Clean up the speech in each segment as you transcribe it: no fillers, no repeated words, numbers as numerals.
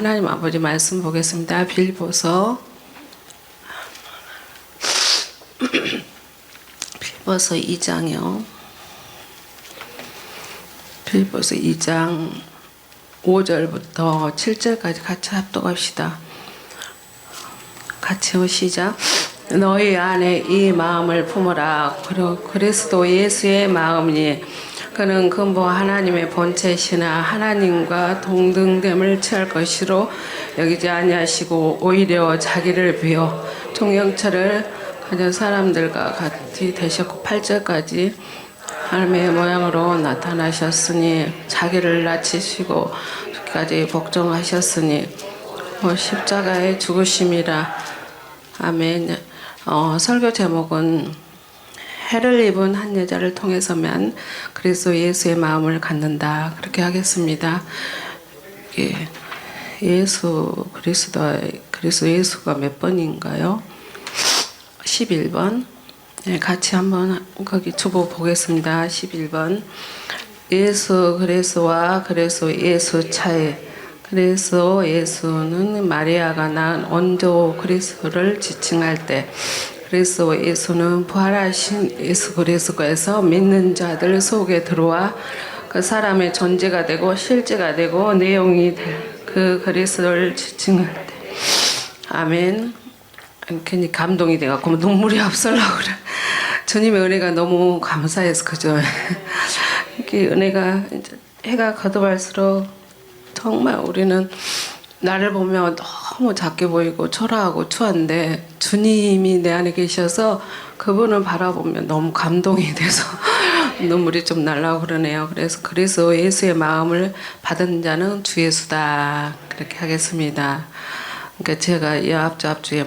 하나님 아버지 말씀 보겠습니다. 빌보서 2장이요. 빌보서 2장 5절부터 7절까지 같이 합독합시다. 같이 시작. 너희 안에 이 마음을 품으라. 그리스도 예수의 마음이니 그는 근본 하나님의 본체시나 하나님과 동등됨을 취할 것이로 여기지 아니하시고 오히려 자기를 비워 종영체를 가진 사람들과 같이 되셨고 8절까지 하나님의 모양으로 나타나셨으니 자기를 낮추시고 죽기까지 복종하셨으니 십자가의 죽으심이라. 아멘. 설교 제목은 해를 입은 한 여자를 통해서만 그리스도 예수의 마음을 갖는다. 그렇게 하겠습니다. 그리스도 예수가 몇 번인가요? 11번. 네, 같이 한번 거기 주보 보겠습니다. 11번. 예수 그리스도와 그리스도 예수 차이. 그래서 예수는 마리아가 낳은 원조 그리스도를 지칭할 때 그리스도 예수는 부활하신 예수 그리스도에서 믿는 자들 속에 들어와 그 사람의 존재가 되고 실제가 되고 내용이 될 그 그리스도를 지칭할 때. 아멘. 괜히 감동이 돼갖고 눈물이 앞설라고 그래. 주님의 은혜가 너무 감사해서 그죠. 이렇게 은혜가 이제 해가 거듭할수록 정말 우리는 나를 보면 너무 작게 보이고 초라하고 추한데 주님이 내 안에 계셔서 그분을 바라보면 너무 감동이 돼서 눈물이 좀 날라고 그러네요. 그래서 그리스도 예수의 마음을 받은 자는 주 예수다. 그렇게 하겠습니다. 그러니까 제가 이 앞주에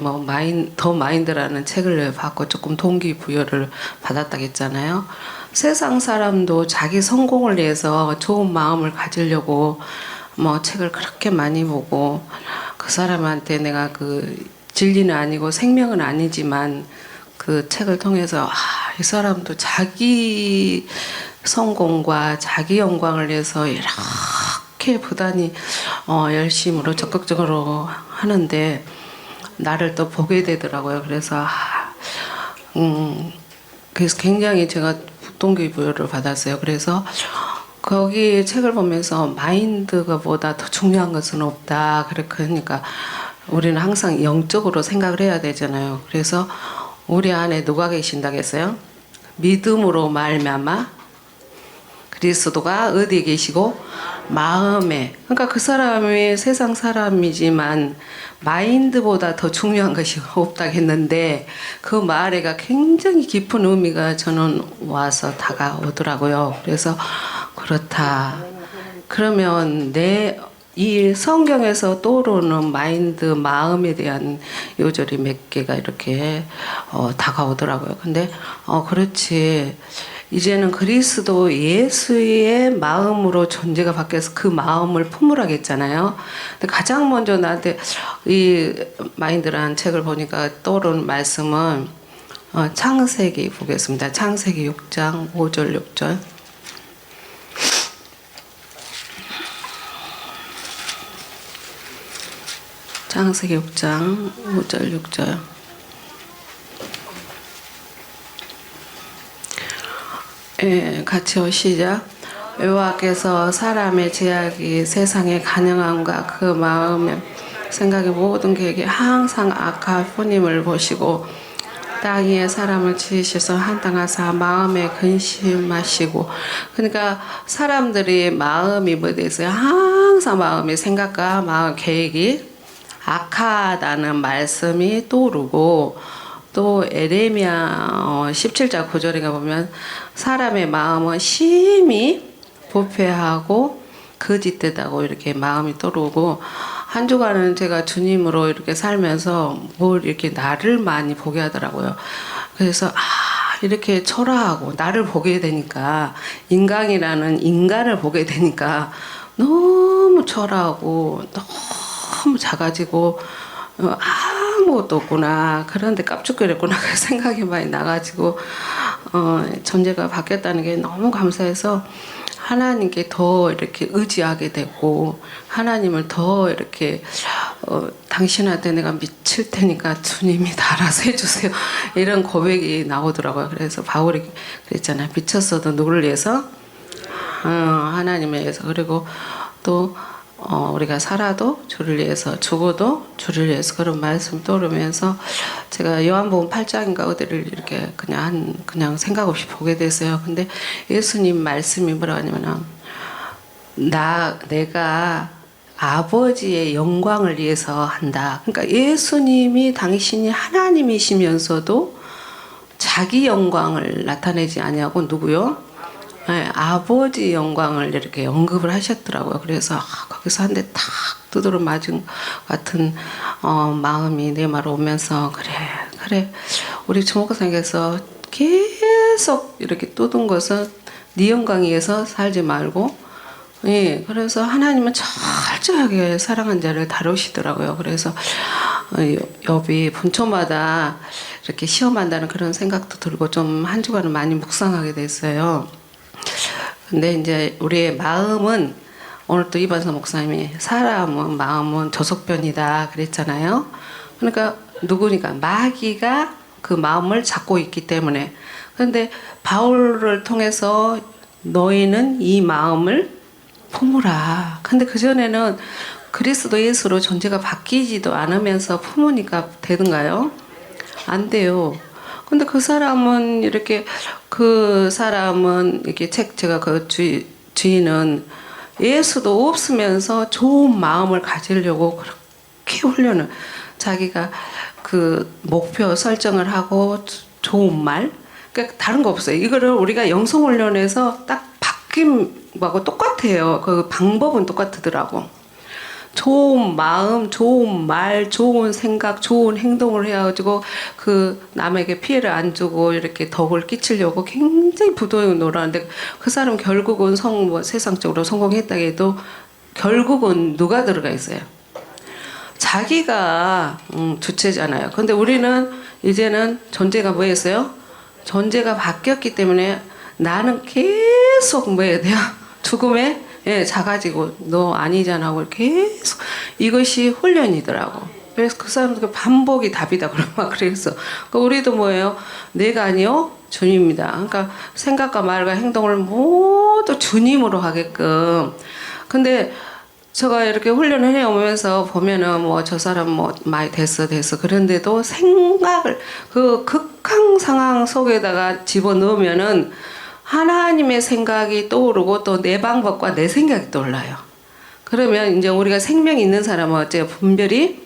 더 마인드라는 책을 받고 조금 동기부여를 받았다고 했잖아요. 세상 사람도 자기 성공을 위해서 좋은 마음을 가지려고 책을 그렇게 많이 보고 그 사람한테 내가 그 진리는 아니고 생명은 아니지만 그 책을 통해서 이 사람도 자기 성공과 자기 영광을 위해서 이렇게 부단히 열심으로 적극적으로 하는데 나를 또 보게 되더라고요. 그래서 그래서 굉장히 제가 동기부여를 받았어요. 그래서 거기 책을 보면서 마인드가 보다 더 중요한 것은 없다. 그러니까 우리는 항상 영적으로 생각을 해야 되잖아요. 그래서 우리 안에 누가 계신다고 했어요? 믿음으로 말미암아 그리스도가 어디에 계시고 마음에. 그러니까 그 사람이 세상 사람이지만 마인드보다 더 중요한 것이 없다고 했는데 그 말에가 굉장히 깊은 의미가 저는 와서 다가오더라고요. 그래서 그렇다. 그러면 이 성경에서 떠오르는 마인드, 마음에 대한 요절이 몇 개가 이렇게 다가오더라고요. 근데 그렇지. 이제는 그리스도 예수의 마음으로 존재가 바뀌어서 그 마음을 품으라고 했잖아요. 근데 가장 먼저 나한테 이 마인드라는 책을 보니까 떠오르는 말씀은 창세기 보겠습니다. 창세기 6장 5절 6절. 창세기 6장 5절 6절. 예, 같이 시작. 여호와께서 사람의 제약이 세상의 가능함과 그 마음의 생각의 모든 계획이 항상 악할 뿐임을 보시고 땅 위에 사람을 지으셔서 한땅하사 마음에 근심하시고. 그러니까 사람들이 마음이 뭐돼 있어요? 항상 마음의 생각과 마음 계획이 악하다는 말씀이 떠오르고 또 에레미야 17장 9절에 가보면 사람의 마음은 심히 부패하고 거짓되다고 이렇게 마음이 떠오르고 한 주간은 제가 주님으로 이렇게 살면서 뭘 이렇게 나를 많이 보게 하더라고요. 그래서 이렇게 초라하고 나를 보게 되니까 인간이라는 인간을 보게 되니까 너무 초라하고 너무 작아지고 아무것도 없구나. 그런데 깝죽거렸구나. 그 생각이 많이 나가지고 존재가 바뀌었다는 게 너무 감사해서 하나님께 더 이렇게 의지하게 되고 하나님을 더 이렇게 당신한테 내가 미칠 테니까 주님이 다 알아서 해주세요. 이런 고백이 나오더라고요. 그래서 바울이 그랬잖아요. 미쳤어도 누구를 위해서? 하나님을 위해서. 그리고 또 우리가 살아도 주를 위해서, 죽어도 주를 위해서, 그런 말씀 떠오르면서 제가 요한복음 8장인가 어디를 이렇게 그냥 생각 없이 보게 됐어요. 근데 예수님 말씀이 뭐라고 하냐면 내가 아버지의 영광을 위해서 한다. 그러니까 예수님이 당신이 하나님이시면서도 자기 영광을 나타내지 아니하고 누구요? 네, 아버지 영광을 이렇게 언급을 하셨더라고요. 그래서 거기서 한 대 탁 두드러 맞은 같은 마음이 내 말 오면서 그래 우리 주목사님께서 계속 이렇게 뚜둔 것은 네 영광 위해서 살지 말고, 예, 그래서 하나님은 철저하게 사랑한 자를 다루시더라고요. 그래서 욥이 본초마다 이렇게 시험한다는 그런 생각도 들고 좀 한 주간은 많이 묵상하게 됐어요. 근데 이제 우리의 마음은, 오늘 또 이반서 목사님이 사람은 마음은 조석변이다 그랬잖아요. 그러니까 누구니까 마귀가 그 마음을 잡고 있기 때문에. 그런데 바울을 통해서 너희는 이 마음을 품으라. 근데 그전에는 그리스도 예수로 존재가 바뀌지도 않으면서 품으니까 되던가요? 안 돼요. 근데 그 사람은 이렇게 제가 그 주인은 예수도 없으면서 좋은 마음을 가지려고 그렇게 훈련을, 자기가 그 목표 설정을 하고 좋은 말, 그러니까 다른 거 없어요. 이거를 우리가 영성훈련에서 딱 바뀜하고 똑같아요. 그 방법은 똑같더라고. 좋은 마음, 좋은 말, 좋은 생각, 좋은 행동을 해가지고 그 남에게 피해를 안 주고 이렇게 덕을 끼치려고 굉장히 부도에 놀았는데, 그 사람 결국은 세상적으로 성공했다 해도 결국은 누가 들어가 있어요? 자기가 주체잖아요. 근데 우리는 이제는 존재가 뭐였어요? 존재가 바뀌었기 때문에 나는 계속 뭐 해야 돼요? 죽음에 작아지고 너 아니잖아 하고 계속, 이것이 훈련이더라고. 그래서 그 사람들 반복이 답이다 그런 막 그랬어. 그러니까 우리도 뭐예요? 내가 아니요 주님입니다. 그러니까 생각과 말과 행동을 모두 주님으로 하게끔. 근데 제가 이렇게 훈련을 해오면서 보면은 뭐 저 사람 뭐 많이 됐어 그런데도 생각을 그 극한 상황 속에다가 집어넣으면은 하나님의 생각이 떠오르고 또 내 방법과 내 생각이 떠올라요. 그러면 이제 우리가 생명이 있는 사람은 어째요? 분별이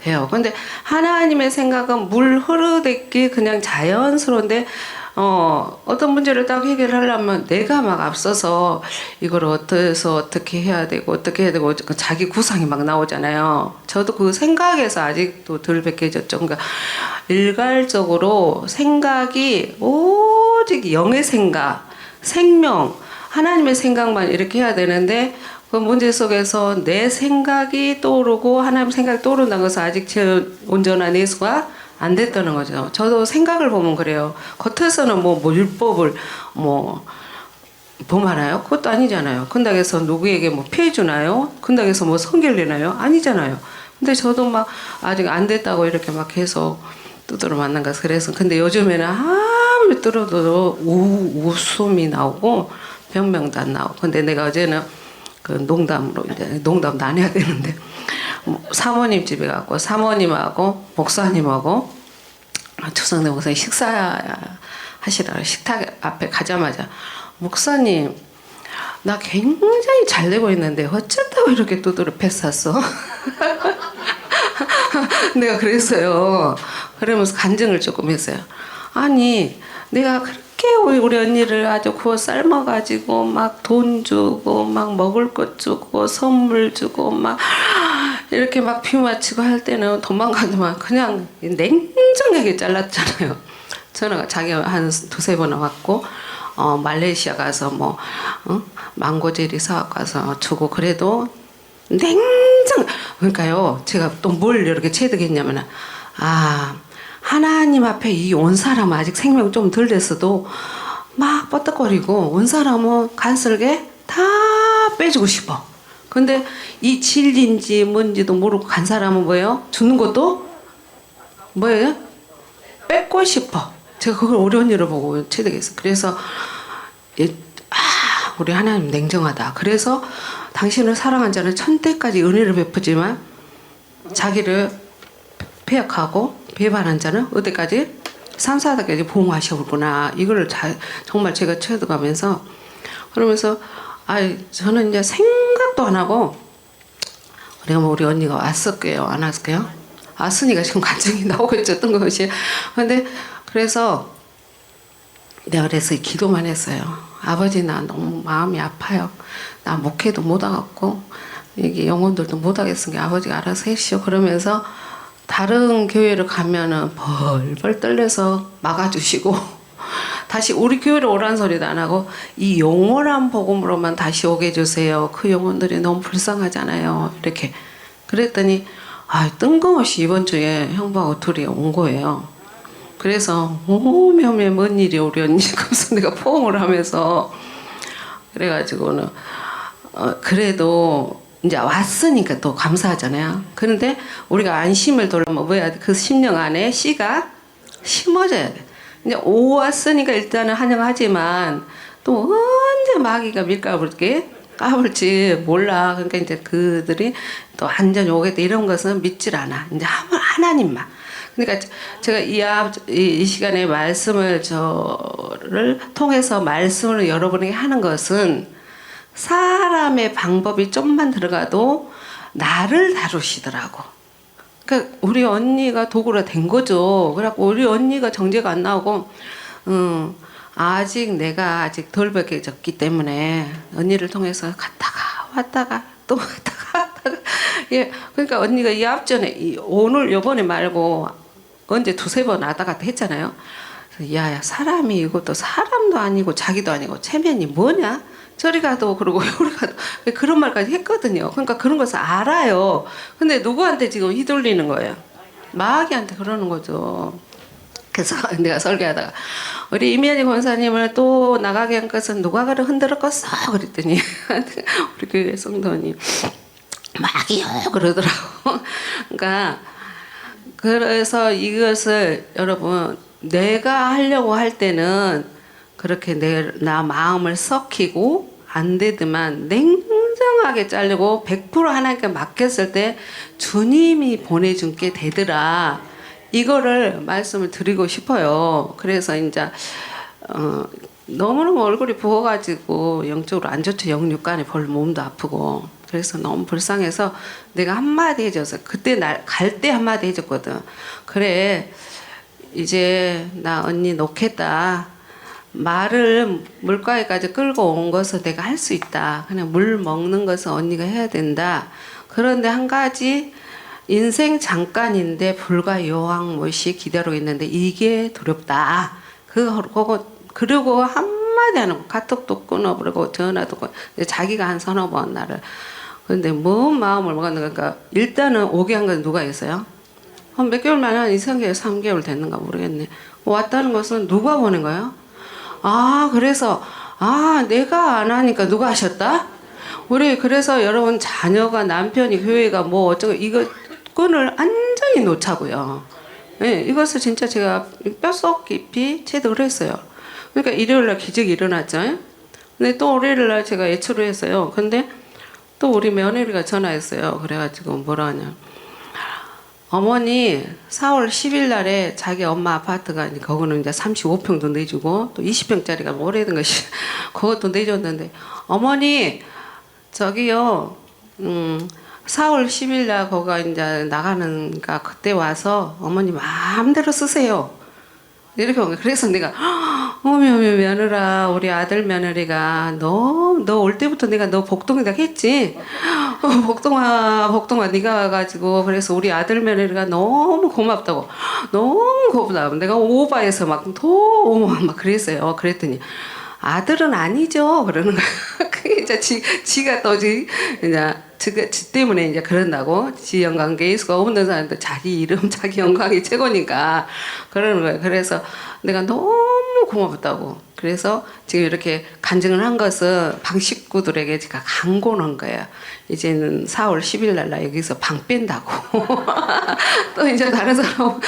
돼요. 근데 하나님의 생각은 물 흐르듯이 그냥 자연스러운데 어떤 문제를 딱 해결하려면 내가 막 앞서서 이걸 어떻게 해야 되고 자기 구상이 막 나오잖아요. 저도 그 생각에서 아직도 덜 벗겨졌죠. 그러니까 일괄적으로 생각이 오직 영의 생각, 생명, 하나님의 생각만 이렇게 해야 되는데, 그 문제 속에서 내 생각이 떠오르고 하나님 생각이 떠오른다는 것은 아직 제 온전한 예수가 안 됐다는 거죠. 저도 생각을 보면 그래요. 겉에서는 뭐 율법을 범하나요? 그것도 아니잖아요. 근다고 해서 누구에게 뭐 피해 주나요? 근다고 해서 뭐 성결 내나요? 아니잖아요. 근데 저도 막 아직 안 됐다고 이렇게 막 계속 두드러 맞는 것. 그래서 근데 요즘에는 아무리 뚫어도 웃음이 나오고 병명도 안 나오고. 근데 내가 어제는 그 농담으로, 이제 농담도 안 해야 되는데, 사모님 집에 갔고 사모님하고 목사님하고 추성대 목사님 식사하시다가 식탁 앞에 가자마자, 목사님 나 굉장히 잘 되고 있는데 어쩌다고 이렇게 두드러 팼었어? 내가 그랬어요. 그러면서 간증을 조금 했어요. 아니 내가 그렇게 우리 언니를 아주 구워 삶아가지고 막 돈 주고 막 먹을 것 주고 선물 주고 막 이렇게 막 비맞추고 할 때는 도망가더만 그냥 냉정하게 잘랐잖아요. 전화가 자기가 한 두세 번 왔고 말레이시아 가서 망고제리 사갖고 와서 주고, 그래도 그러니까요 제가 또 뭘 이렇게 체득했냐면, 하나님 앞에 이 온 사람은 아직 생명 좀 덜 됐어도 막 뻗떡거리고 온 사람은 간슬게 다 빼주고 싶어. 근데 이 진리인지 뭔지도 모르고 간 사람은 뭐예요? 주는 것도 뭐예요? 뺏고 싶어. 제가 그걸 우리 언니를 보고 체득했어요. 그래서 우리 하나님 냉정하다. 그래서 당신을 사랑한 자는 천대까지 은혜를 베푸지만 자기를 폐역하고 배반한 자는 어디까지? 삼사다까지 보응하셔구나. 이거를 정말 제가 체득하면서 그러면서 저는 이제 생각도 안 하고 내가 뭐 우리 언니가 왔을게요, 안 왔을게요? 왔으니까 지금 감정이 나오고 있었던 것이. 근데 그래서 내가 그래서 기도만 했어요. 아버지 나 너무 마음이 아파요. 나 목회도 못 하겠고 이게 영혼들도 못 하겠으니까 아버지가 알아서 해주시오. 그러면서 다른 교회를 가면은 벌벌 떨려서 막아주시고 다시 우리 교회로 오라는 소리도 안 하고 이 영원한 복음으로만 다시 오게 해주세요. 그 영혼들이 너무 불쌍하잖아요. 이렇게 그랬더니 뜬금없이 이번 주에 형부하고 둘이 온 거예요. 그래서 오메오메 뭔 일이 우리 언니 그래서 내가 포옹을 하면서 그래가지고는 그래도 이제 왔으니까 또 감사하잖아요. 그런데 우리가 안심을 돌면 뭐야? 그 심령 안에 씨가 심어져야 돼. 이제 오 왔으니까 일단은 환영하지만 또 언제 마귀가 밀가부를 까불지 몰라. 그러니까 이제 그들이 또 완전히 오겠다 이런 것은 믿질 않아. 이제 하나님만. 그러니까 제가 이 시간에 말씀을 저를 통해서 말씀을 여러분에게 하는 것은 사람의 방법이 좀만 들어가도 나를 다루시더라고. 그러니까 우리 언니가 도구로 된 거죠. 그래갖고 우리 언니가 정죄가 안 나오고, 내가 아직 덜 벗겨졌기 때문에 언니를 통해서 갔다가 왔다가 또 왔다가 예, 그러니까 언니가 이 앞전에 오늘 요번에 말고 언제 두세 번 왔다 갔다 했잖아요. 야, 사람이 이것도 사람도 아니고 자기도 아니고 체면이 뭐냐? 저리 가도 그러고 요리 가도 그런 말까지 했거든요. 그러니까 그런 것을 알아요. 근데 누구한테 지금 휘둘리는 거예요? 마귀한테 그러는 거죠. 그래서 내가 설교하다가 우리 이면희 권사님을 또 나가게 한 것은 누가 그를 흔들었겠어? 그랬더니 우리 교회 성도님 마귀요 그러더라고. 그러니까 그래서 이것을 여러분 내가 하려고 할 때는 그렇게 나 마음을 썩히고 안 되더만 냉정하게 자르고 100% 하나님께 맡겼을 때 주님이 보내준 게 되더라. 이거를 말씀을 드리고 싶어요. 그래서 이제 너무너무 얼굴이 부어가지고 영적으로 안 좋죠. 영육간에 벌 몸도 아프고. 그래서 너무 불쌍해서 내가 한마디 해줘서 그때 갈 때 한마디 해줬거든. 그래 이제 나 언니 놓겠다. 말을 물가에까지 끌고 온 것을 내가 할 수 있다. 그냥 물 먹는 것은 언니가 해야 된다. 그런데 한 가지 인생 잠깐인데 불과 요항못이 기다리고 있는데 이게 두렵다. 그리고 한마디 안 하고 카톡도 끊어버리고 전화도 끊어. 자기가 한 서너 번 나를. 근데 뭔 마음을 먹었는가. 그러니까 일단은 오게 한 건 누가 있어요? 한 몇 개월만 한 2, 3개월 됐는가 모르겠네. 왔다는 것은 누가 보낸 거예요? 그래서 내가 안 하니까 누가 하셨다? 우리 그래서 여러분 자녀가 남편이 교회가 뭐 어쩌고 이거 끈을 완전히 놓자고요. 예, 이것을 진짜 제가 뼛속 깊이 체득을 했어요. 그러니까 일요일날 기적이 일어났죠. 근데 또 월요일날 제가 예초를 했어요. 근데 또 우리 며느리가 전화했어요. 그래가지고 뭐라 하냐. 어머니 4월 10일 날에 자기 엄마 아파트가 거기는 이제 35평도 내주고 또 20평짜리가 오래된 것이 그것도 내줬는데 어머니 저기요 4월 10일 날 거기가 이제 나가는가 그때 와서 어머니 마음대로 쓰세요. 이렇게 온 거예요. 그래서 내가 어머 며느라 우리 아들 며느리가 너 올 때부터 내가 너 복동이다 했지. 복동아 네가 와가지고 그래서 우리 아들 며느리가 너무 고맙다고 너무 고맙다. 내가 오바해서 막 그랬어요. 그랬더니 아들은 아니죠 그러는 거야. 그게 이제 지가 또 이제 지 때문에 이제 그런다고 지 영광계일 수가 없는 사람들 자기 이름 자기 영광이 최고니까 그러는 거예요. 그래서 내가 너무 너무 고맙다고. 그래서 지금 이렇게 간증을 한 것은 방 식구들에게 제가 강권한 거예요. 이제는 4월 10일 날 나 여기서 방 뺀다고. 또 이제 다른 사람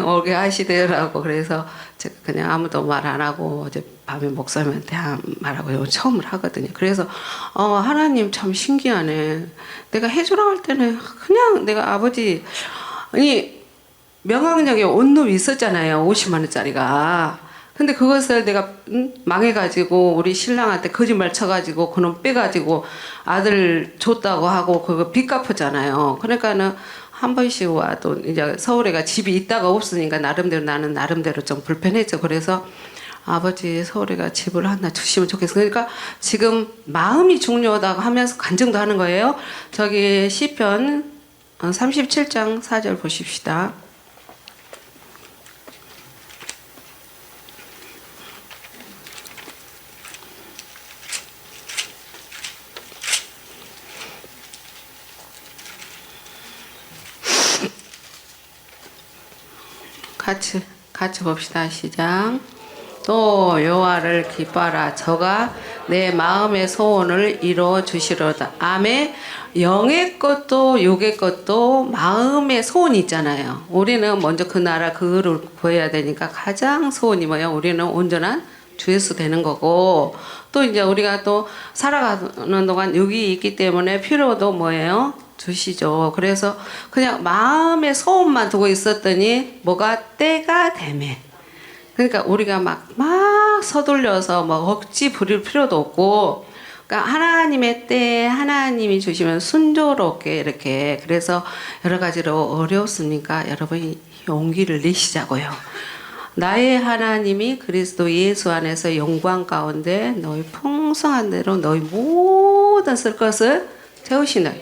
오게 하시더라고. 그래서 제가 그냥 아무도 말 안 하고 어제 밤에 목사님한테 말하고 이거 처음을 하거든요. 그래서 하나님 참 신기하네. 내가 해주라고 할 때는 그냥 내가 아버지 아니 명왕역에 온룸이 있었잖아요. 50만 원짜리가. 근데 그것을 내가 망해가지고 우리 신랑한테 거짓말 쳐가지고 그놈 빼가지고 아들 줬다고 하고 그거 빚 갚았잖아요. 그러니까는 한 번씩 와도 이제 서울에가 집이 있다가 없으니까 나름대로 나는 나름대로 좀 불편했죠. 그래서 아버지 서울에가 집을 하나 주시면 좋겠어. 그러니까 지금 마음이 중요하다고 하면서 간증도 하는 거예요. 저기 시편 37장 4절 보십시다. 같이 봅시다. 시작. 또 여호와를 기뻐하라. 저가 내 마음의 소원을 이루어 주시로다. 아멘. 영의 것도 육의 것도 마음의 소원이 있잖아요. 우리는 먼저 그 나라 그를 구해야 되니까 가장 소원이 뭐예요? 우리는 온전한 주 예수 되는 거고, 또 이제 우리가 또 살아가는 동안 육이 있기 때문에 필요도 뭐예요? 주시죠. 그래서 그냥 마음의 소원만 두고 있었더니 뭐가 때가 되면, 그러니까 우리가 막 서둘려서 뭐 억지 부릴 필요도 없고, 그러니까 하나님의 때에 하나님이 주시면 순조롭게 이렇게. 그래서 여러 가지로 어려웠으니까 여러분이 용기를 내시자고요. 나의 하나님이 그리스도 예수 안에서 영광 가운데 너희 풍성한 대로 너희 모든 쓸 것을 채우시나.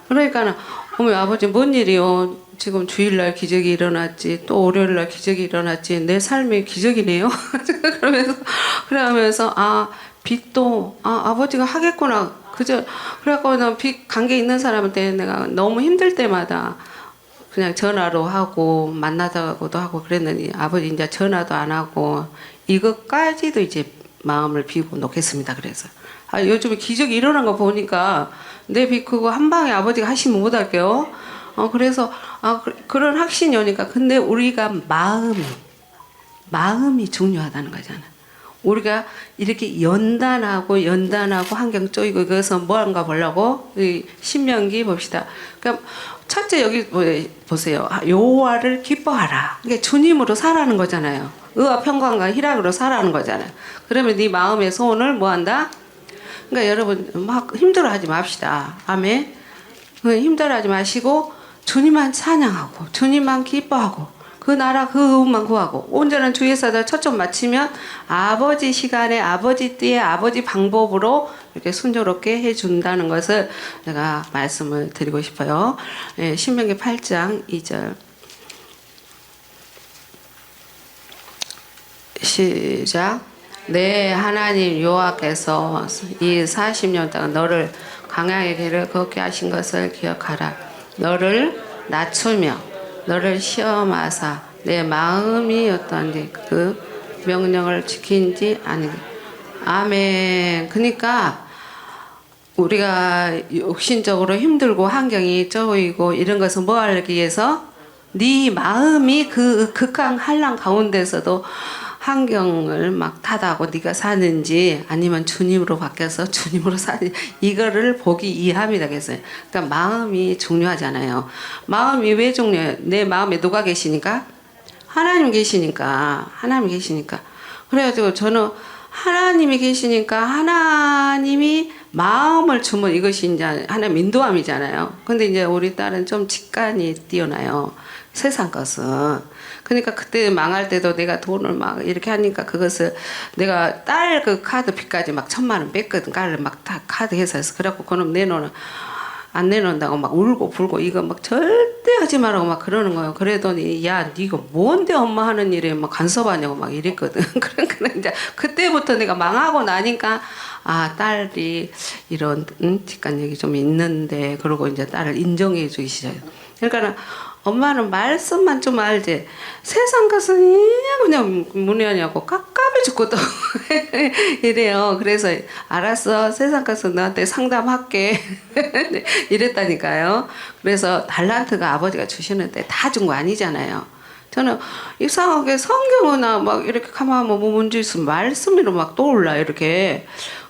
그러니까는 어머 아버지 뭔 일이요? 지금 주일날 기적이 일어났지, 또 월요일날 기적이 일어났지, 내 삶의 기적이네요. 그러면서 빚도 아버지가 하겠구나. 그저 그래갖고 빚 관계 있는 사람한테 내가 너무 힘들 때마다 그냥 전화로 하고 만나자고도 하고 그랬더니 아버지 이제 전화도 안 하고 이것까지도 이제 마음을 비우고 놓겠습니다. 그래서 요즘에 기적이 일어난 거 보니까 내 빚 그거 한 방에 아버지가 하시면 못할게요. 그래서 그런 확신이 오니까. 근데 우리가 마음이 중요하다는 거잖아. 우리가 이렇게 연단하고 환경 쪼이고 그래서 뭐한가 보려고 신명기 봅시다. 그러니까 첫째 여기 보세요. 여호와를 기뻐하라. 이게 주님으로 살아는 거잖아요. 의와 평강과 희락으로 살아는 거잖아요. 그러면 네 마음의 소원을 뭐한다? 그러니까 여러분 막 힘들어하지 맙시다. 아멘. 힘들어하지 마시고 주님만 찬양하고 주님만 기뻐하고 그 나라 그 의만 구하고 온전한 주의 사다 초점 맞추면 아버지 시간에 아버지 때에 아버지 방법으로 이렇게 순조롭게 해준다는 것을 제가 말씀을 드리고 싶어요. 신명기 8장 2절 시작. 내 하나님 여호와께서 이 40년 동안 너를 광야의 길을 걷게 하신 것을 기억하라. 너를 낮추며 너를 시험하사 내 마음이 어떠한지 그 명령을 지킨지 아니게. 아멘. 그러니까 우리가 육신적으로 힘들고 환경이 쪼이고 이런 것은 뭐 하기 위해서 네 마음이 그 극한 한란 가운데서도 환경을 막 탓하고 네가 사는지 아니면 주님으로 바뀌어서 주님으로 사는지 이거를 보기 이해합니다. 그래서 그러니까 마음이 중요하잖아요. 마음이 왜 중요해요? 내 마음에 누가 계시니까? 하나님 계시니까. 그래가지고 저는 하나님이 계시니까 하나님이 마음을 주면 이것이 이제 하나님 인도함이잖아요. 근데 이제 우리 딸은 좀 직관이 뛰어나요. 세상 것은. 그러니까 그때 망할 때도 내가 돈을 막 이렇게 하니까 그것을 내가 딸 그 카드 빚까지 막 1,000만 원 뺐거든. 깔을 막 다 카드 회사에서. 그래갖고 그놈 안 내놓는다고 막 울고 불고 이거 막 절대 하지 말라고 막 그러는 거예요. 그러더니 야 니가 뭔데 엄마 하는 일에 막 간섭하냐고 막 이랬거든. 그러니까 이제 그때부터 내가 망하고 나니까 딸이 이런 직관력이 좀 있는데 그러고 이제 딸을 인정해 주기 시작해요. 그러니까 엄마는 말씀만 좀 알지. 세상 가서 그냥 문의하냐고 깝깝해 죽고도 이래요. 그래서 알았어. 세상 가서 너한테 상담할게. 이랬다니까요. 그래서 달란트가 아버지가 주시는데 다 준 거 아니잖아요. 저는 이상하게 성경이나 막 이렇게 가만 뭐 문제 있으면 말씀으로 막 떠올라 이렇게.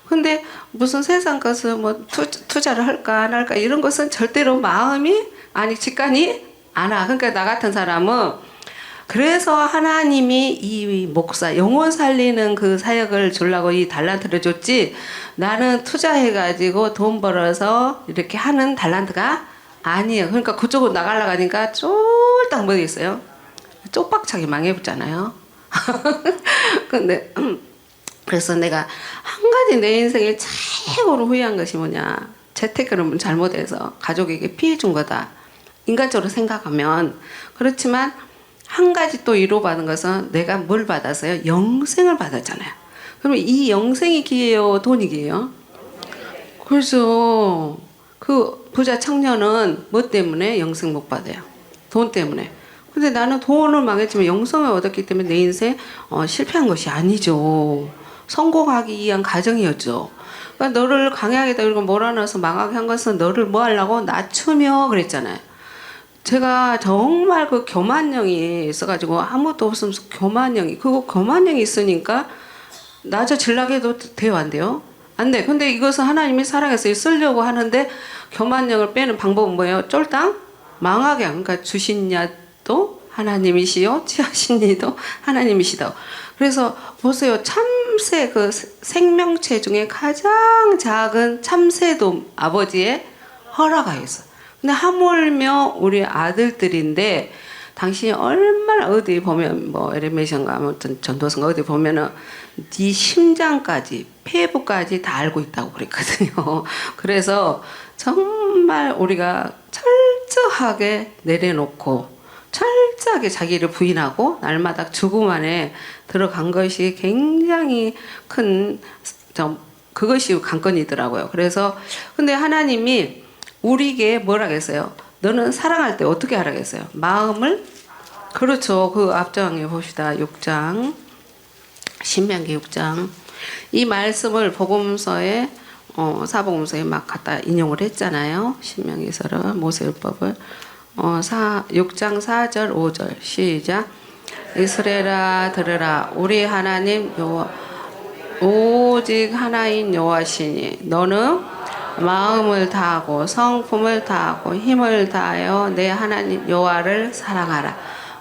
근데 무슨 세상 가서 뭐 투자를 할까 안 할까 이런 것은 절대로 마음이 아니 직관이 안 와. 그러니까 나 같은 사람은 그래서 하나님이 이 목사 영혼 살리는 그 사역을 주려고 이 달란트를 줬지 나는 투자해가지고 돈 벌어서 이렇게 하는 달란트가 아니에요. 그러니까 그쪽으로 나가려고 하니까 쫄딱 뭐 있어요. 쪽박차게 망해붙잖아요. 근데 그래서 내가 한 가지 내 인생에 최고로 후회한 것이 뭐냐. 재테크를 잘못해서 가족에게 피해 준 거다. 인간적으로 생각하면. 그렇지만 한 가지 또 위로받은 것은 내가 뭘 받았어요? 영생을 받았잖아요. 그러면 이 영생이 기회요? 돈이 기회요? 그래서 그 부자 청년은 뭐 때문에 영생 못 받아요? 돈 때문에. 근데 나는 돈을 망했지만 영성을 얻었기 때문에 내 인생 실패한 것이 아니죠. 성공하기 위한 과정이었죠. 그러니까 너를 강하게다 그리고 몰아넣어서 망하게 한 것은 너를 뭐 하려고 낮추며 그랬잖아요. 제가 정말 그 교만형이 있어가지고 아무것도 없으면 교만형이 그거 교만형이 있으니까 낮아지려고 해도 돼요 안 돼요? 안 돼. 근데 이것은 하나님이 사랑해서 쓰려고 하는데 교만형을 빼는 방법은 뭐예요? 쫄딱 망하게. 그러니까 주신 야도 하나님이시요 취하신 이도 하나님이시다. 그래서 보세요. 참새 그 생명체 중에 가장 작은 참새도 아버지의 허락가 있어. 근데 하물며 우리 아들들인데 당신이 얼마나 어디 보면 뭐 에레메션가 아무튼 전도서가 어디 보면은 네 심장까지 폐부까지 다 알고 있다고 그랬거든요. 그래서 정말 우리가 철저하게 내려놓고 철저하게 자기를 부인하고 날마다 죽음 안에 들어간 것이 굉장히 큰 그것이 관건이더라고요. 그래서 근데 하나님이 우리에게 뭐라 했어요? 너는 사랑할 때 어떻게 하라겠어요? 마음을 그렇죠. 그 앞장에 봅시다. 6장 신명기 6장 이 말씀을 복음서에 사복음서에 막 갖다 인용을 했잖아요. 신명기서를 모세율법을 6장 4절 5절 시작. 이스라엘아 들으라 우리 하나님 여호와 오직 하나인 여호와시니 너는 마음을 다하고 성품을 다하고 힘을 다하여 내 하나님 여호와를 사랑하라.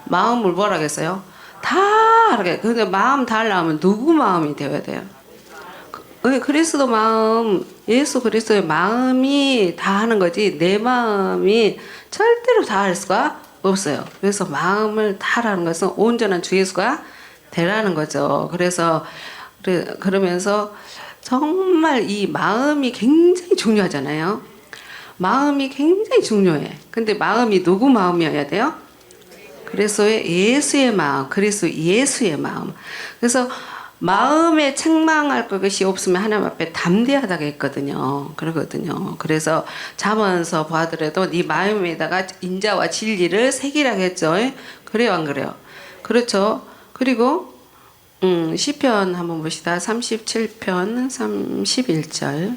마음을 뭐라겠어요? 다 하게. 근데 마음 다하려면 누구 마음이 되어야 돼요? 그리스도 마음, 예수 그리스도의 마음이 다 하는 거지 내 마음이 절대로 다 할 수가 없어요. 그래서 마음을 다하라는 것은 온전한 주 예수가 되라는 거죠. 그래서 그러면서 정말 이 마음이 굉장히 중요하잖아요. 마음이 굉장히 중요해. 근데 마음이 누구 마음이어야 돼요? 그리스도의 예수의 마음, 그리스도 예수의 마음. 그래서 마음에 책망할 것이 없으면 하나님 앞에 담대하다고 했거든요. 그러거든요. 그래서 잠언서 봐더라도 네 마음에다가 인자와 진리를 새기라고 했죠. 그래요, 안 그래요? 그렇죠. 그리고 시편 한번 봅시다. 37편 31절.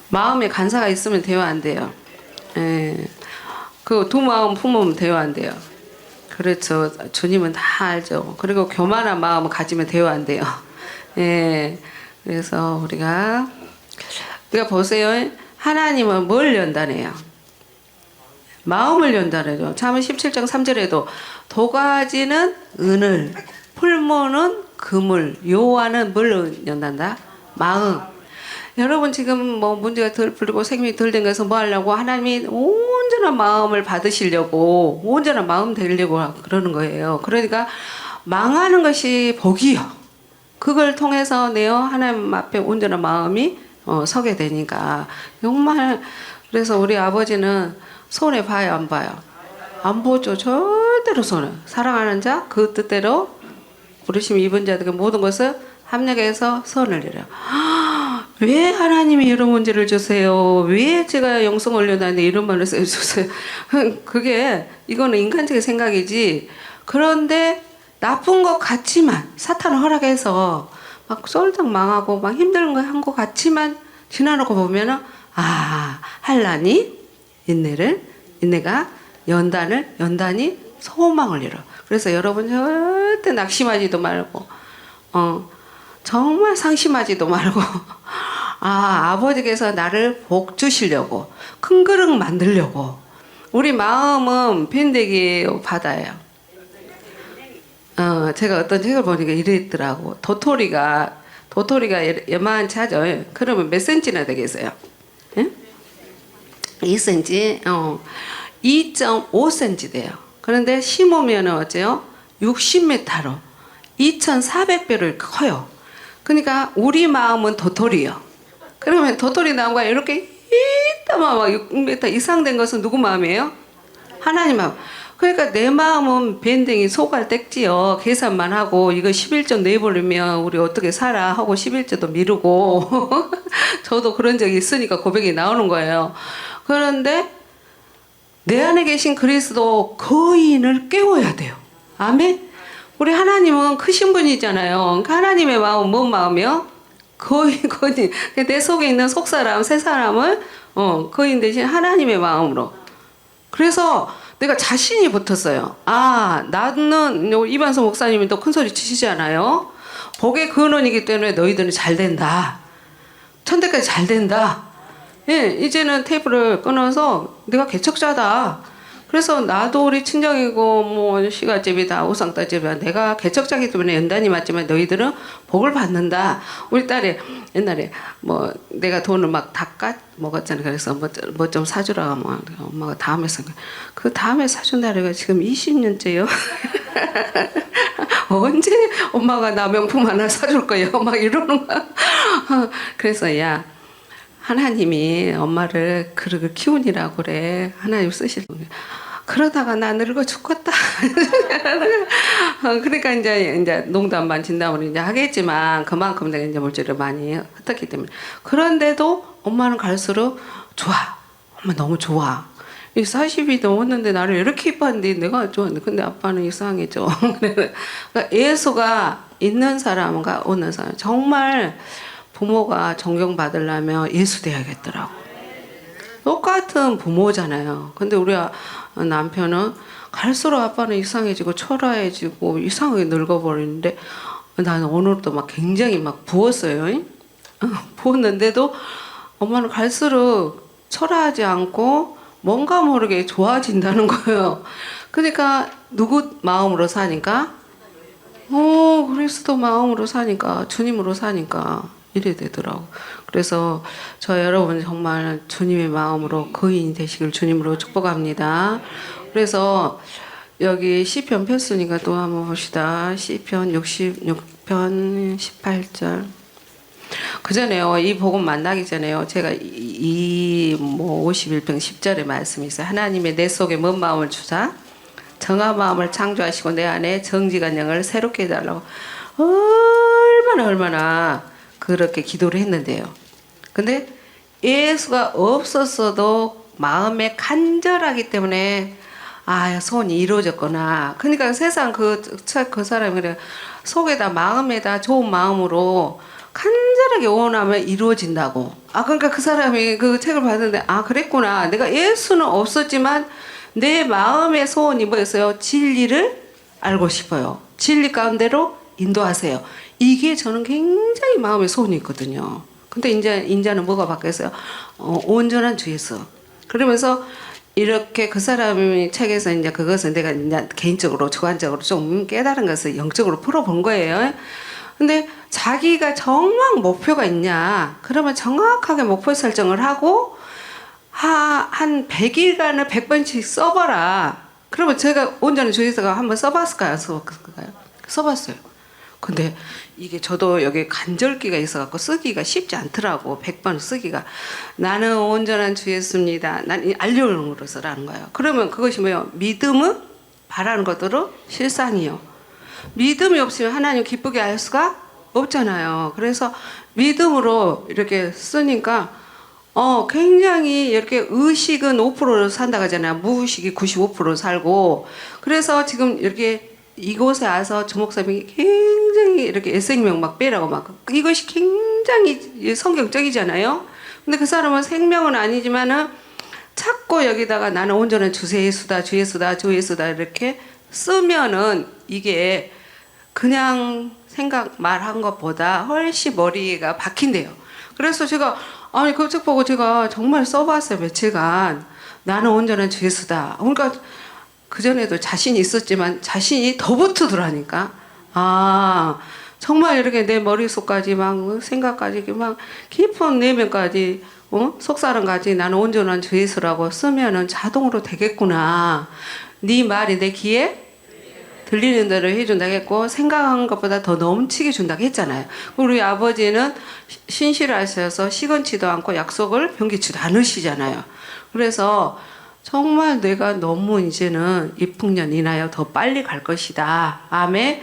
마음에 간사가 있으면 돼요, 안 돼요? 예. 그 두 마음 품으면 돼요, 안 돼요? 그렇죠. 주님은 다 알죠. 그리고 교만한 마음을 가지면 돼요, 안 돼요? 예. 그래서 우리가 보세요. 하나님은 뭘 연단해요? 마음을 연단해요. 잠언 17장 3절에도 도가지는 은을, 풀무는 금을, 여호와는 뭘 연단다? 마음. 여러분 지금 뭐 문제가 덜 풀리고 생명이 덜 된 것은 뭐 하려고? 하나님이 온전한 마음을 받으시려고 온전한 마음 되려고 그러는 거예요. 그러니까 망하는 것이 복이요. 그걸 통해서 내요 하나님 앞에 온전한 마음이 서게 되니까 정말. 그래서 우리 아버지는 손해 봐요, 안 봐요? 안 보죠. 절대로 손해. 사랑하는 자 그 뜻대로 부르심 입은 자들에게 모든 것을 합력해서 선을 이뤄. 왜 하나님이 이런 문제를 주세요? 왜 제가 영성 올려놨는데 이런 말을 써주세요? 이거는 인간적인 생각이지. 그런데 나쁜 것 같지만 사탄을 허락해서 막 쫄딱 망하고 막 힘든 거 한 것 같지만 지나놓고 보면은 한란이 인내가 연단이 소망을 이뤄. 그래서 여러분 절대 낙심하지도 말고 정말 상심하지도 말고 아버지께서 나를 복 주시려고 큰 그릇 만들려고 우리 마음은 밴데기 바다예요. 제가 어떤 책을 보니까 이랬더라고. 도토리가 요만치 하죠. 그러면 몇 센치나 되겠어요? 예? 2cm, 2.5cm 돼요. 그런데 심으면 어째요? 60m로 2,400배를 커요. 그러니까 우리 마음은 도토리요. 그러면 도토리 나무가 이렇게 이따만 막 6m 이상 된 것은 누구 마음이에요? 하나님 마음. 그러니까 내 마음은 밴댕이 소갈 땡지요. 계산만 하고 이거 11조 내버리면 우리 어떻게 살아 하고 11조도 미루고 저도 그런 적이 있으니까 고백이 나오는 거예요. 그런데 내 안에 계신 그리스도 거인을 깨워야 돼요. 아멘. 우리 하나님은 크신 분이잖아요. 그러니까 하나님의 마음은 뭔 마음이요? 거인. 내 속에 있는 속사람, 새 사람을 거인 대신 하나님의 마음으로. 그래서 내가 자신이 붙었어요. 나는 이반석 목사님이 또 큰 소리 치시잖아요. 복의 근원이기 때문에 너희들은 잘 된다. 천대까지 잘 된다. 예, 이제는 테이프를 끊어서 내가 개척자다. 그래서 나도 우리 친정이고 뭐 시가집이다 우상따집이다. 내가 개척자기 때문에 연단이 맞지만 너희들은 복을 받는다. 우리 딸이 옛날에 뭐 내가 돈을 막 다 먹었잖아. 그래서 뭐 좀 사주라 하면 엄마가 다음에 그 다음에 사준다래가 지금 20년째요. 언제 엄마가 나 명품 하나 사줄 거예요? 막 이러는 거야. 그래서 야. 하나님이 엄마를 그렇게 키우니라고 그래. 하나님 쓰실 분. 그러다가 나 늙어 죽겠다. 그러니까 이제 농담만 진담으로 이제 하겠지만 그만큼 내가 이제 물질을 많이 흩었기 때문에. 그런데도 엄마는 갈수록 좋아. 엄마 너무 좋아. 이 40이 넘었는데 나를 이렇게 이뻤는데 내가 좋았는데 근데 아빠는 이상해져. 그러니까 예수가 있는 사람과 없는 사람 정말 부모가 존경받으려면 예수 돼야겠더라고. 똑같은 부모잖아요. 근데 우리 남편은 갈수록 아빠는 이상해지고 초라해지고 이상하게 늙어버리는데 나는 오늘도 막 굉장히 막 부었어요. 부었는데도 엄마는 갈수록 초라하지 않고 뭔가 모르게 좋아진다는 거예요. 그러니까 누구 마음으로 사니까? 그리스도 마음으로 사니까 주님으로 사니까 이래 되더라고. 그래서 저 여러분 정말 주님의 마음으로 거인이 되시길 주님으로 축복합니다. 그래서 여기 시편 폈으니까 또 한번 봅시다. 시편 66편 18절. 그 전에요. 이 복음 만나기 전에요. 제가 뭐 51편 10절의 말씀이 있어요. 하나님의 내 속에 먼 마음을 주사 정한 마음을 창조하시고 내 안에 정직한 영을 새롭게 해달라고 얼마나 그렇게 기도를 했는데요. 근데 예수가 없었어도 마음에 간절하기 때문에 소원이 이루어졌구나. 그러니까 세상 그 사람이 그래 속에다 마음에다 좋은 마음으로 간절하게 원하면 이루어진다고. 그러니까 그 사람이 그 책을 봤는데 그랬구나. 내가 예수는 없었지만 내 마음의 소원이 뭐였어요? 진리를 알고 싶어요. 진리 가운데로 인도하세요. 이게 저는 굉장히 마음의 소원이 있거든요. 근데 인자는 뭐가 바뀌었어요? 온전한 주 예수. 그러면서 이렇게 그 사람이 책에서 이제 그것을 내가 이제 개인적으로 주관적으로 좀 깨달은 것을 영적으로 풀어본 거예요. 근데 자기가 정말 목표가 있냐? 그러면 정확하게 목표 설정을 하고 한 100일간을 100번씩 써봐라. 그러면 제가 온전한 주 예수가 한번 써봤을까요? 써봤어요. 근데 이게 저도 여기 간절기가 있어갖고 쓰기가 쉽지 않더라고. 100번 쓰기가. 나는 온전한 주 예수입니다. 난 알림으로서라는 거예요. 그러면 그것이 뭐예요? 믿음은 바라는 것대로 실상이요. 믿음이 없으면 하나님 기쁘게 할 수가 없잖아요. 그래서 믿음으로 이렇게 쓰니까 굉장히 이렇게 의식은 5%로 산다고 하잖아요. 무의식이 95% 살고. 그래서 지금 이렇게 이곳에 와서 주 목사님이 굉장히 이렇게 애생명 막 빼라고 막 이것이 굉장히 성경적이잖아요. 근데 그 사람은 생명은 아니지만은 자꾸 여기다가 나는 온전한 주 예수다, 주 예수다, 주 예수다 이렇게 쓰면은 이게 그냥 생각 말한 것보다 훨씬 머리가 박힌대요. 그래서 제가 아니 그 책 보고 제가 정말 써봤어요. 며칠간 나는 온전한 주 예수다. 그러니까 그 전에도 자신이 있었지만 자신이 더 붙으더라니까. 아 정말 이렇게 내 머릿속까지 막 생각까지 막 깊은 내면까지 속사람까지 나는 온전한 주 예수라고 쓰면은 자동으로 되겠구나. 네 말이 내 귀에 들리는 대로 해준다고 했고 생각한 것보다 더 넘치게 준다고 했잖아요. 우리 아버지는 신실하셔서 시건치도 않고 약속을 변기치도 않으시잖아요. 그래서 정말 내가 너무 이제는 입풍년 이나여 더 빨리 갈 것이다. 아멘.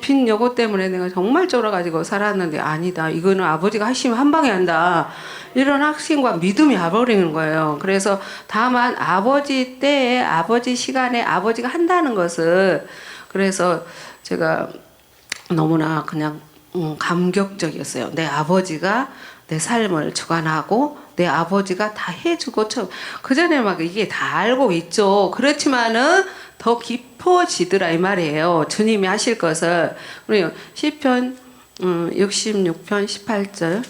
빈 요거 때문에 내가 정말 쫄아가지고 살았는데 아니다. 이거는 아버지가 하시면 한 방에 한다. 이런 확신과 믿음이 와버리는 거예요. 그래서 다만 아버지 때에 아버지 시간에 아버지가 한다는 것을 그래서 제가 너무나 그냥 감격적이었어요. 내 아버지가 내 삶을 주관하고 내 아버지가 다 해주고 그 전에 막 이게 다 알고 있죠. 그렇지만은 더 깊어지더라 이 말이에요. 주님이 하실 것을. 우리 시편 66편 18절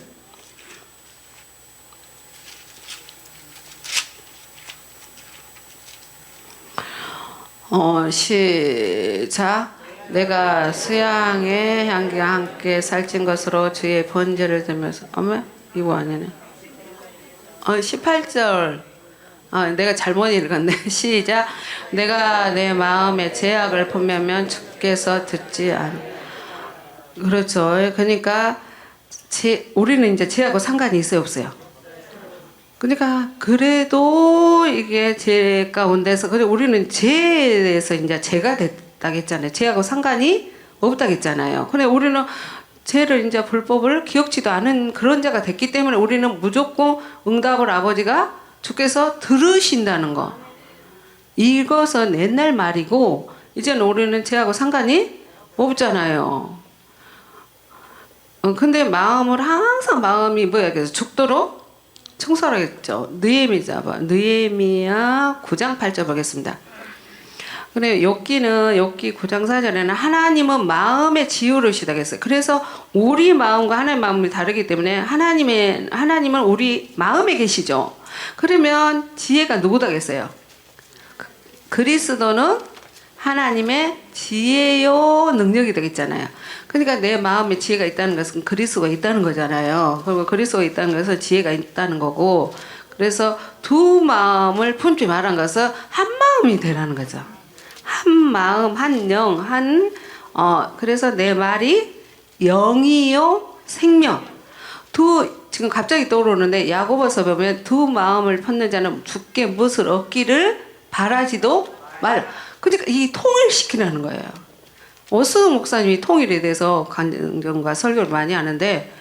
시작. 내가 수양의 향기와 함께 살찐 것으로 주의 번제를 들면서 어머 이거 아니네. 18절 내가 잘못 읽었네. 시작. 내가 내 마음에 죄악을 품으면 주께서 듣지 않. 그렇죠. 그러니까 우리는 이제 죄하고 상관이 있어요 없어요? 그러니까 그래도 이게 죄 가운데서 그래 우리는 죄에서 이제 죄가 됐다겠잖아요. 죄하고 상관이 없다겠잖아요. 근데 우리는 죄를 이제 불법을 기억지도 않은 그런 자가 됐기 때문에 우리는 무조건 응답을 아버지가 주께서 들으신다는 거. 이것은 옛날 말이고 이제는 우리는 죄하고 상관이 없잖아요. 근데 마음을 항상 마음이 뭐야 그래서 죽도록 청소하겠죠. 느헤미야 9장 8절 보겠습니다. 근데 욥기 9장 4절에는 하나님은 마음의 지으르시다 했어요. 그래서 우리 마음과 하나님의 마음이 다르기 때문에 하나님은 우리 마음에 계시죠. 그러면 지혜가 누구다겠어요? 그리스도는 하나님의 지혜요 능력이 되겠잖아요. 그러니까 내 마음에 지혜가 있다는 것은 그리스도가 있다는 거잖아요. 그리고 그리스도가 있다는 것은 지혜가 있다는 거고, 그래서 두 마음을 품지 말한 것은 한 마음이 되라는 거죠. 한 마음, 한 영, 그래서 내 말이 영이요 생명. 지금 갑자기 떠오르는데 야고보서 보면 두 마음을 품는 자는 주께 무엇을 얻기를 바라지도 말. 그러니까 이 통일시키라는 거예요. 오승 목사님이 통일에 대해서 간증과 설교를 많이 하는데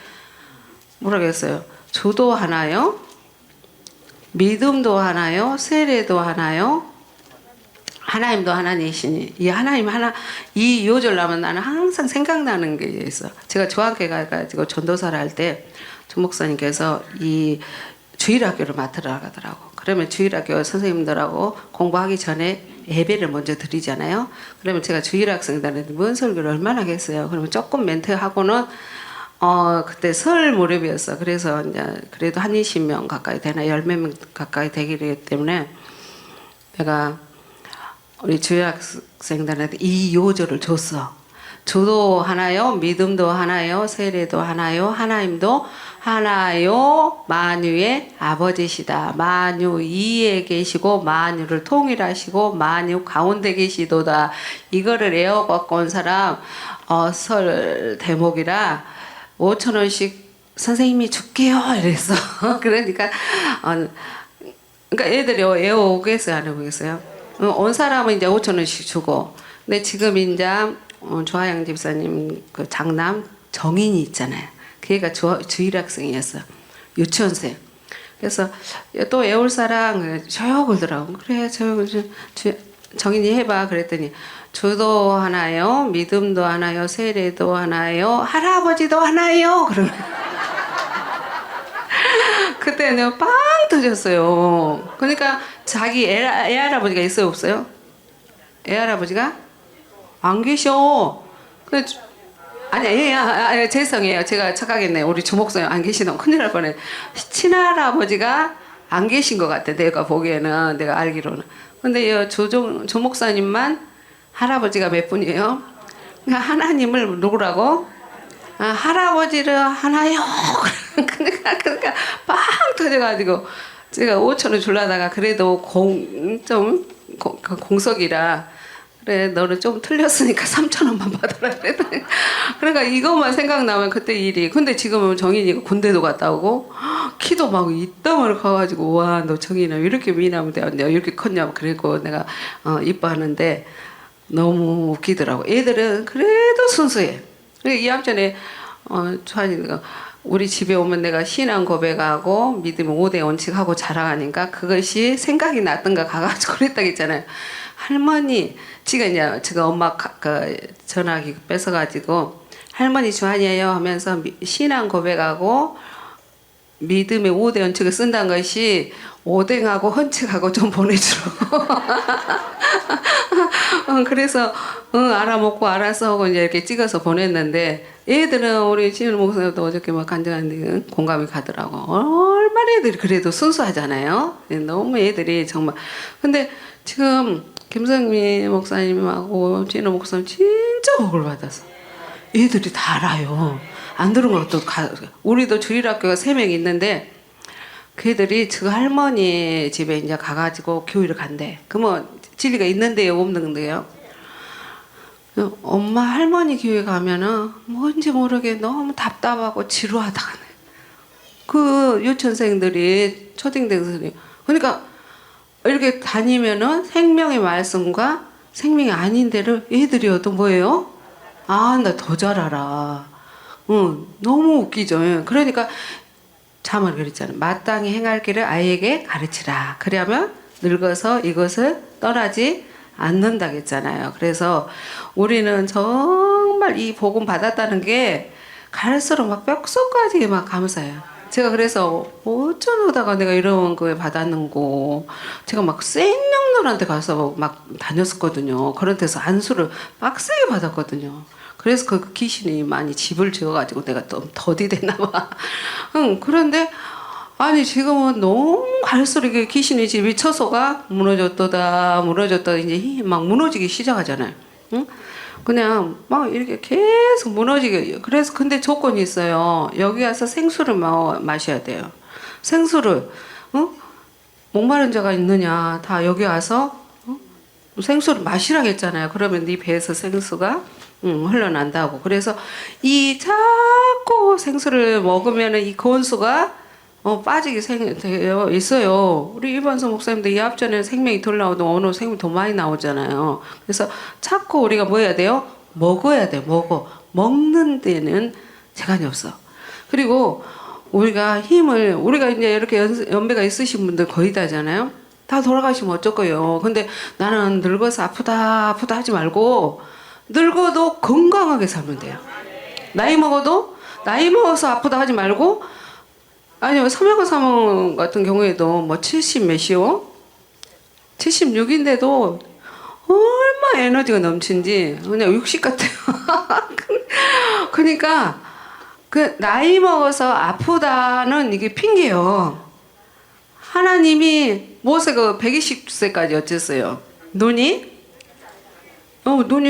뭐라고 했어요? 주도 하나요? 믿음도 하나요? 세례도 하나요? 하나님도 하나님이시니 이 하나님 하나 이 요절 나면 나는 항상 생각나는 게 있어. 제가 중학교 가가지고 전도사를 할 때 주 목사님께서 이 주일학교를 맡으러 가더라고. 그러면 주일학교 선생님들하고 공부하기 전에 예배를 먼저 드리잖아요. 그러면 제가 주일학생들한테 뭔 설교를 얼마나 하겠어요. 그러면 조금 멘트하고는 그때 설 무렵이었어. 그래서 이제 그래도 한 20명 가까이 되나 10몇 명 가까이 되기 때문에 내가 우리 주일학생들한테 이 요절을 줬어. 주도 하나요? 믿음도 하나요? 세례도 하나요? 하나님도 하나요? 만유의 아버지시다. 만유 이에 계시고 만유를 통일하시고 만유 가운데 계시도다. 이거를 외워갖고 온 사람 설 대목이라 5,000원씩 선생님이 줄게요 이랬어. 그러니까 애들이 외워오겠어요? 안 외우겠어요? 온 사람은 이제 5,000원씩 주고 근데 지금 이제 조하영 집사님 그 장남 정인이 있잖아요. 걔가 주일학생이었어. 유치원생. 그래서 또 애월사랑 저요 그러더라고. 그래 정인이 해봐 그랬더니 주도 하나요, 믿음도 하나요, 세례도 하나요, 할아버지도 하나요. 그러는 그때 내가 빵 터졌어요. 그러니까 자기 애 할아버지가 있어요 없어요? 애 할아버지가 안 계셔. 아니, 죄송해요. 제가 착각했네요. 우리 주목사님 안 계시면 큰일 날 뻔해. 친할아버지가 안 계신 것 같아. 내가 보기에는, 내가 알기로는. 근데 이 조목사님만 할아버지가 몇 분이에요? 그러니까 하나님을 누구라고? 아, 할아버지를 하나요? 그러니까 빵 터져가지고 제가 5,000원 줄라다가 그래도 공석이라 그래 너는 좀 틀렸으니까 3,000원만 받아라 그랬더니 그러니까 이것만 생각나면 그때 일이. 근데 지금은 정인이가 군대도 갔다 오고 키도 막 이따만을 가가지고 와 너 정인아 이렇게 미남이 되었냐 이렇게 컸냐 그랬고 내가 이뻐하는데 너무 웃기더라고. 애들은 그래도 순수해. 이 앞전에 주한이가 우리 집에 오면 내가 신앙 고백하고 믿음 5대 원칙하고 자랑하니까 그것이 생각이 났던가 가가지고 그랬다고 했잖아요. 할머니, 제가 엄마 그 전화기 뺏어가지고 할머니 주한이에요 하면서 신앙 고백하고 믿음의 5대 원칙을 쓴다는 것이 오뎅하고 헌책하고 좀 보내주라고. 그래서 알아먹고 알아서 하고 이제 이렇게 찍어서 보냈는데 애들은 우리 지은 목사님도 어저께 막 간증하는데 공감이 가더라고. 얼마나 애들이 그래도 순수하잖아요. 너무 애들이 정말. 근데 지금 김성미 목사님하고 진호 목사님 진짜 복을 받았어. 애들이 다 알아요. 안 들은 것도 우리도 주일학교가 3명 있는데 걔들이 그 할머니 집에 이제 가가지고 교회를 간대. 그러면 진리가 있는데요, 없는데요? 엄마 할머니 교회 가면은 뭔지 모르게 너무 답답하고 지루하다가네. 그 유치원생들이 초딩생들이 그러니까 이렇게 다니면은 생명의 말씀과 생명이 아닌 데를 애들이 또 뭐예요? 아, 나 더 잘 알아. 너무 웃기죠. 그러니까 자문 그랬잖아. 마땅히 행할 길을 아이에게 가르치라. 그러면 늙어서 이것을 떠나지 않는다 했잖아요. 그래서 우리는 정말 이 복음 받았다는 게 갈수록 막 뼛속까지 막 감사해요. 제가 그래서 어쩌다가 내가 이런 거에 받았는고 제가 막 생명들한테 가서 막 다녔었거든요. 그런 데서 안수를 빡세게 받았거든요. 그래서 그 귀신이 많이 집을 지어가지고 내가 또 더디 됐나 봐. 그런데 아니 지금은 너무 갈수록 귀신이 집이 처소가 무너졌다 이제 막 무너지기 시작하잖아요. 응? 그냥 막 이렇게 계속 무너지게. 그래서 근데 조건이 있어요. 여기 와서 생수를 마셔야 돼요. 생수를 목마른 자가 있느냐 다 여기 와서 생수를 마시라고 했잖아요. 그러면 네 배에서 생수가 흘러난다고. 그래서 이 자꾸 생수를 먹으면 이 고온수가 빠지게 되어 있어요. 우리 이반석 목사님도 이 앞전에 생명이 덜 나오던 오늘 생명이 더 많이 나오잖아요. 그래서 자꾸 우리가 뭐 해야 돼요? 먹어야 돼. 먹는 데는 재간이 없어. 그리고 우리가 이제 이렇게 연배가 있으신 분들 거의 다잖아요. 다 돌아가시면 어쩔 거예요. 근데 나는 늙어서 아프다 하지 말고 늙어도 건강하게 살면 돼요. 나이 먹어서 아프다 하지 말고 아니요, 서명호 사모 같은 경우에도 뭐 70 몇이요? 76인데도 얼마나 에너지가 넘친지 그냥 60 같아요. 그러니까 그 나이 먹어서 아프다는 이게 핑계예요. 하나님이 모세가 120세까지 어쨌어요? 눈이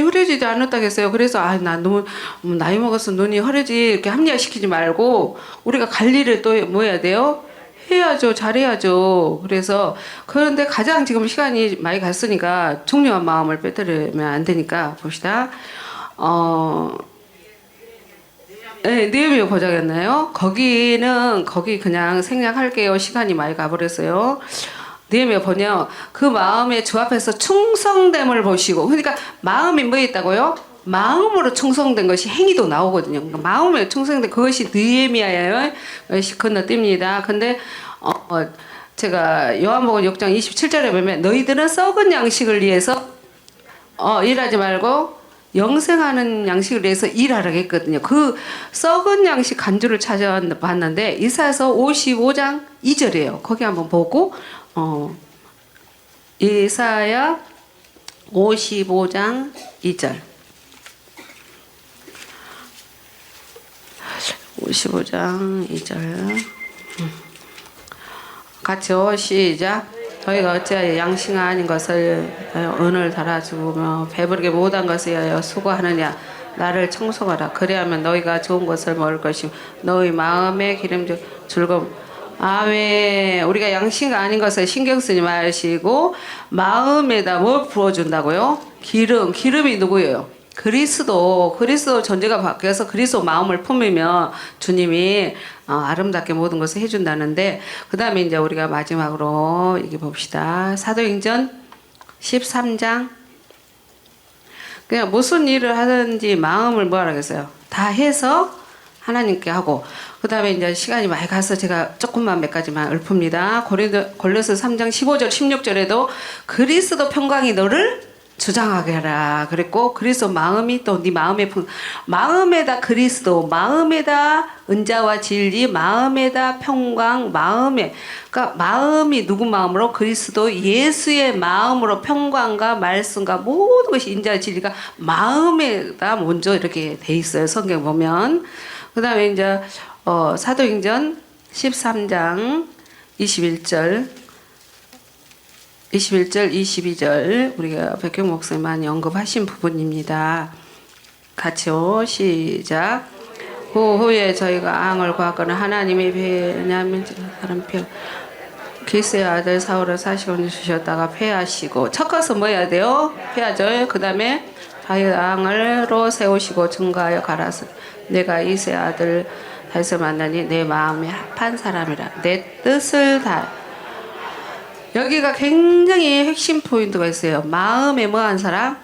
흐려지지 않았다고 했어요. 그래서 나 너무 나이 먹어서 눈이 흐려지 이렇게 합리화시키지 말고 우리가 관리를 또 뭐 해야 돼요? 해야죠. 잘해야죠. 그래서 그런데 가장 지금 시간이 많이 갔으니까 중요한 마음을 빼뜨리면 안 되니까 봅시다. 네, 느헤미야 보자겠나요? 거기 그냥 생략할게요. 시간이 많이 가버렸어요. 느헤미야 번역 그 마음의 주 앞에서 충성됨을 보시고. 그러니까 마음이 뭐 있다고요? 마음으로 충성된 것이 행위도 나오거든요. 그러니까 마음에 충성된 그것이 느헤미야예요. 것이 건너뜁니다. 근데 제가 요한복음 6장 27절에 보면 너희들은 썩은 양식을 위해서 일하지 말고 영생하는 양식을 위해서 일하라고 했거든요. 그 썩은 양식 간주를 찾아봤는데 이사야서 55장 2절이에요. 거기 한번 보고 이사야 55장 2절 55장 2절 같이요. 시작. 너희가 어찌하여 양식 아닌 것을 은을 달아주며 배부르게 못한 것을 위하여 수고하느냐. 나를 청송하라. 그래야면 너희가 좋은 것을 먹을 것이며 너희 마음에 기름져 즐거움. 왜 우리가 양식 아닌 것을 신경 쓰지 마시고 마음에다 뭘 부어준다고요? 기름이 누구예요? 그리스도 존재가 바뀌어서 그리스도 마음을 품으면 주님이 아름답게 모든 것을 해준다는데, 그 다음에 이제 우리가 마지막으로 이게 봅시다. 사도행전 13장. 그냥 무슨 일을 하든지 마음을 뭐라 그랬어요? 다 해서 하나님께 하고, 그 다음에 이제 시간이 많이 가서 제가 조금만 몇 가지만 읊습니다. 고린도서 3장 15절 16절에도 그리스도 평강이 너를 주장하게 하라 그랬고, 그리스도 마음이 또 네 마음에다 그리스도, 마음에다 은자와 진리, 마음에다 평강, 그러니까 마음이 누구 마음으로? 그리스도 예수의 마음으로 평강과 말씀과 모든 것이 인자와 진리가 마음에다 먼저 이렇게 돼 있어요. 성경 보면. 그 다음에 이제 사도행전 13장 21절 22절 우리가 백경 목사님 많이 언급하신 부분입니다. 같이요. 시작. 그 후에 저희가 앙을 구하거나 하나님이 베냐민 사람 기스의 아들 사울을 40원 주셨다가 패하시고, 첫 것은 뭐 해야 돼요? 패하죠. 그 다음에 앙을로 세우시고 증거하여 가라사 내가 이스의 아들 다윗을 만나니 내 마음에 합한 사람이라 내 뜻을 다. 여기가 굉장히 핵심 포인트가 있어요. 마음에 뭐한 사람?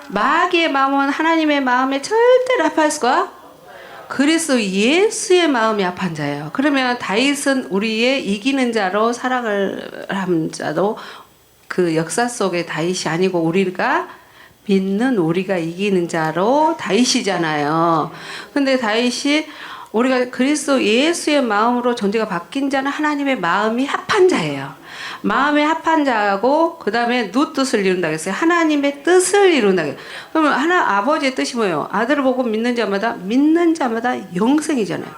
마귀의 마음은 하나님의 마음에 절대로 합할 수가. 그리스도 예수의 마음이 합한 자예요. 그러면 다윗은 우리의 이기는 자로 사랑을 한 자도 그 역사 속의 다윗이 아니고 우리가 믿는 우리가 이기는 자로 다윗이잖아요. 근데 다윗이 우리가 그리스도 예수의 마음으로 존재가 바뀐 자는 하나님의 마음이 합한 자예요. 마음의 합한 자하고 그 다음에 누 뜻을 이룬다고 했어요. 하나님의 뜻을 이룬다고 했어요. 그러면 아버지의 뜻이 뭐예요? 아들을 보고 믿는 자마다 영생이잖아요.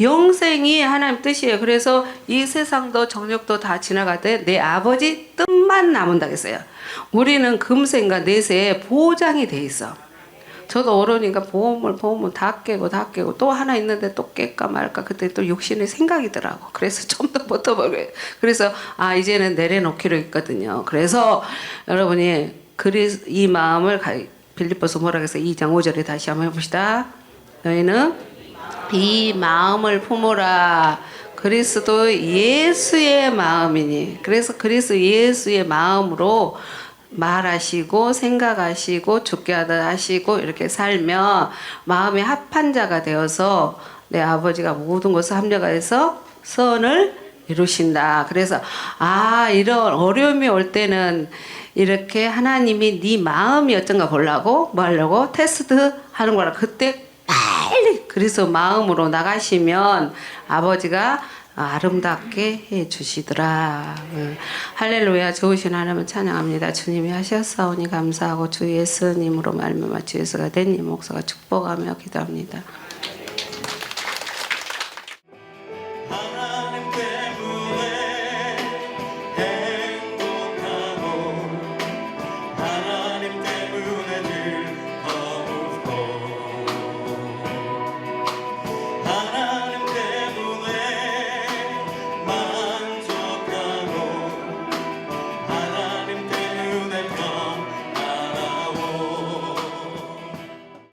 영생이 하나님 뜻이에요. 그래서 이 세상도 정력도 다 지나갈 때 내 아버지 뜻만 남은다고 했어요. 우리는 금생과 내세에 보장이 돼 있어. 저도 어려우니까 보험을 다 깨고 또 하나 있는데 또 깰까 말까 그때 또 욕심의 생각이더라고. 그래서 좀 더 버텨보고요. 그래서 이제는 내려놓기로 했거든요. 그래서 여러분이 이 마음을 빌립보서 뭐라 그래서 2장 5절에 다시 한번 해봅시다. 너희는 이 마음을 품어라. 그리스도 예수의 마음이니. 그래서 그리스도 예수의 마음으로 말하시고 생각하시고 죽게 하다 하시고 이렇게 살면 마음의 합한 자가 되어서 내 아버지가 모든 것을 합력하여서 선을 이루신다. 그래서 이런 어려움이 올 때는 이렇게 하나님이 네 마음이 어떤가 보려고 뭐 하려고 테스트 하는 거라. 그때 빨리 그래서 마음으로 나가시면 아버지가 아름답게 해 주시더라. 할렐루야. 좋으신 하나님을 찬양합니다. 주님이 하셨사오니 감사하고 주 예수님으로 말미암아 주 예수가 된 이 목사가 축복하며 기도합니다.